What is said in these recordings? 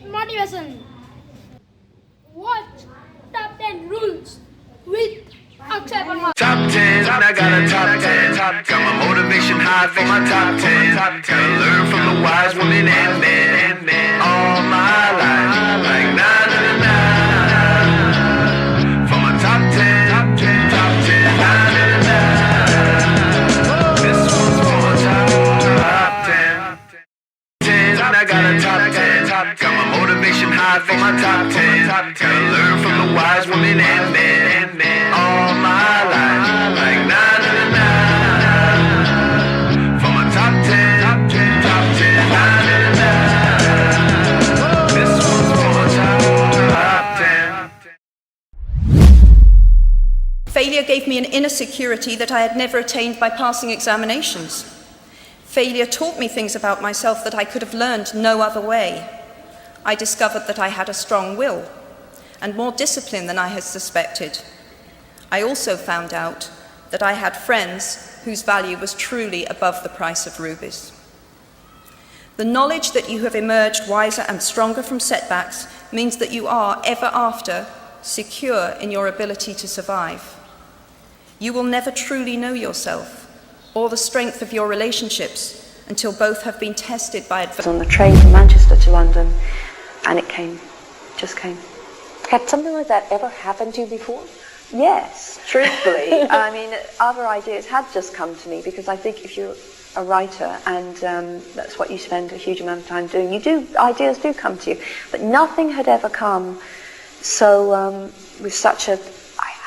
motivation. Watch Top 10 Rules with AKSHAY PARMAR. Top 10, I got a top 10. Got my motivation high for my top 10. Gotta learn from the wise women and men all my life. Like na na na na. For my top 10, top 10, na na na na. This one's for my top 10. I got a top 10. Got my motivation high for my top 10. Gotta learn from the wise women and men all my life. Like na na na na. For my top 10, na na na na. This one's for my top 10. Failure gave me an inner security that I had never attained by passing examinations. Failure taught me things about myself that I could have learned no other way. I discovered that I had a strong will and more discipline than I had suspected. I also found out that I had friends whose value was truly above the price of rubies. The knowledge that you have emerged wiser and stronger from setbacks means that you are, ever after, secure in your ability to survive. You will never truly know yourself or the strength of your relationships until both have been tested by adversity. On the train from Manchester to London, and it came, just came. Had something like that ever happened to you before? Yes, truthfully. I mean, other ideas had just come to me, because I think if you're a writer and that's what you spend a huge amount of time doing, ideas do come to you. But nothing had ever come so with such a,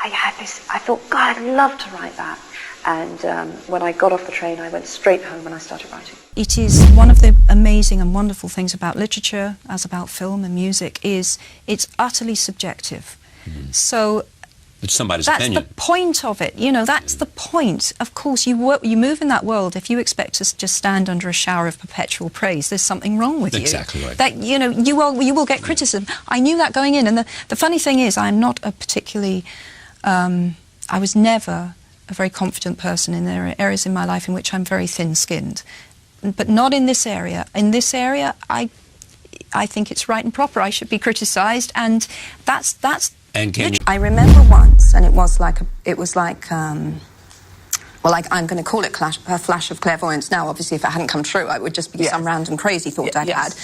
I thought, God, I'd love to write that. And when I got off the train, I went straight home and I started writing. It is one of the amazing and wonderful things about literature, as about film and music, is it's utterly subjective. So it's somebody's that's opinion. the point of it. You know, that's the point. Of course, you move in that world. If you expect to just stand under a shower of perpetual praise, there's something wrong with you. Exactly right. That, you know, you will get criticism. I knew that going in. And the funny thing is, I'm not a particularly, I was never a very confident person. In there are areas in my life in which I'm very thin-skinned, but not in this area. In this area, I think it's right and proper. I should be criticised, and that's. And can you? I remember once, and it was like well, I'm going to call it a flash of clairvoyance now. Obviously, if it hadn't come true, it would just be some random crazy thought I'd had.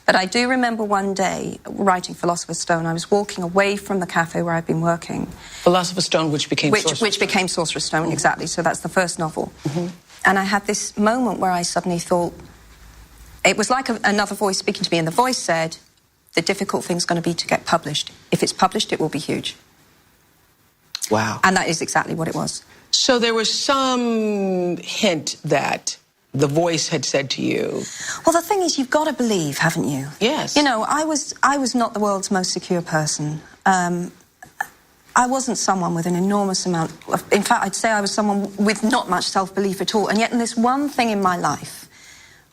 But I do remember one day, writing Philosopher's Stone, I was walking away from the cafe where I'd been working. Philosopher's Stone, which became Sorcerer's Stone, exactly. So that's the first novel. And I had this moment where I suddenly thought, it was like another voice speaking to me, and the voice said, the difficult thing's going to be to get published. If it's published, it will be huge. Wow. And that is exactly what it was. So there was some hint that the voice had said to you. Well, the thing is, you've got to believe, haven't you? Yes. You know, I was not the world's most secure person. I wasn't someone with an enormous amount of... In fact, I'd say I was someone with not much self-belief at all. And yet in this one thing in my life,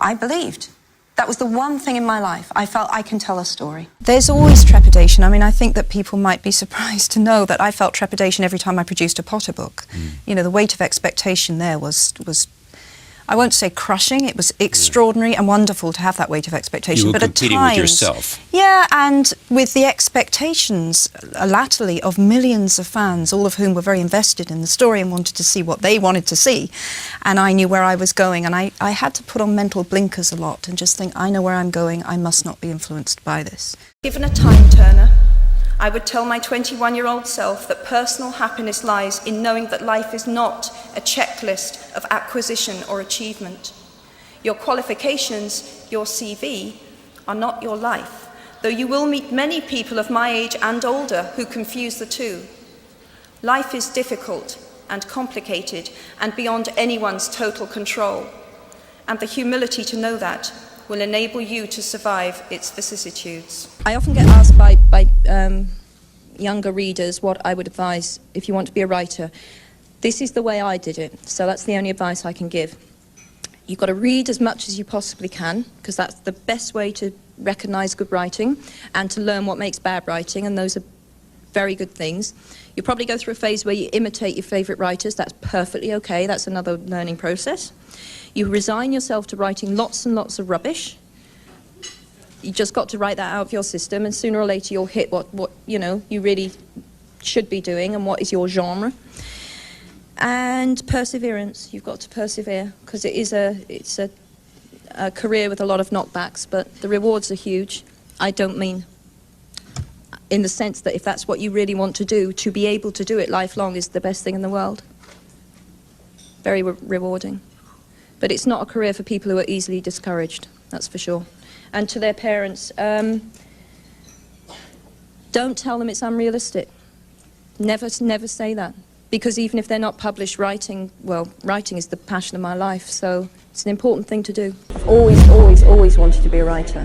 I believed. That was the one thing in my life. I felt I can tell a story. There's always trepidation. I mean, I think that people might be surprised to know that I felt trepidation every time I produced a Potter book. You know, the weight of expectation there was I won't say crushing, it was extraordinary and wonderful to have that weight of expectation. You were but competing at times, with yourself. Yeah, and with the expectations, latterly, of millions of fans, all of whom were very invested in the story and wanted to see what they wanted to see. And I knew where I was going, and I had to put on mental blinkers a lot and just think, I know where I'm going, I must not be influenced by this. Given a time turner, I would tell my 21-year-old self that personal happiness lies in knowing that life is not a checklist of acquisition or achievement. Your qualifications, your CV, are not your life, though you will meet many people of my age and older who confuse the two. Life is difficult and complicated and beyond anyone's total control, and the humility to know that will enable you to survive its vicissitudes. I often get asked by younger readers what I would advise if you want to be a writer. This is the way I did it, so that's the only advice I can give. You've got to read as much as you possibly can, because that's the best way to recognise good writing and to learn what makes bad writing, and those are very good things. You'll probably go through a phase where you imitate your favourite writers. That's perfectly okay. That's another learning process. You resign yourself to writing lots and lots of rubbish, You just got to write that out of your system, and sooner or later you'll hit what you know you really should be doing and what is your genre. And perseverance. You've got to persevere, because it's a career with a lot of knockbacks, but the rewards are huge. I don't mean in the sense that if that's what you really want to do, to be able to do it lifelong is the best thing in the world. Very rewarding. But it's not a career for people who are easily discouraged, that's for sure. And to their parents, don't tell them it's unrealistic. Never say that. Because even if they're not published writing, well, writing is the passion of my life, so it's an important thing to do. I've always wanted to be a writer.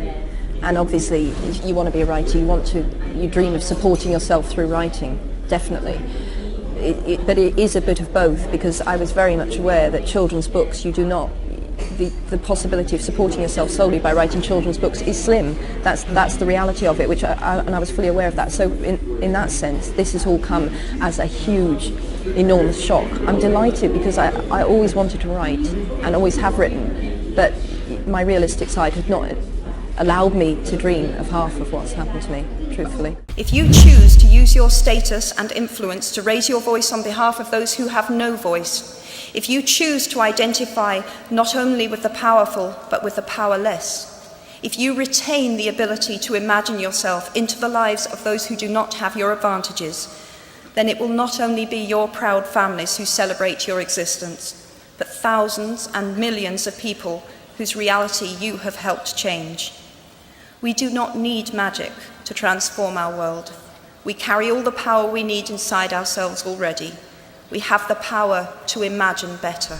And obviously, you want to be a writer, you dream of supporting yourself through writing, definitely. But it is a bit of both, because I was very much aware that children's books, you do not, the possibility of supporting yourself solely by writing children's books is slim. That's the reality of it, and I was fully aware of that. So in that sense, this has all come as a huge, enormous shock. I'm delighted, because I always wanted to write, and always have written, but my realistic side had not allowed me to dream of half of what's happened to me, truthfully. If you choose to use your status and influence to raise your voice on behalf of those who have no voice, if you choose to identify not only with the powerful but with the powerless, if you retain the ability to imagine yourself into the lives of those who do not have your advantages, then it will not only be your proud families who celebrate your existence, but thousands and millions of people whose reality you have helped change. We do not need magic to transform our world. We carry all the power we need inside ourselves already. We have the power to imagine better.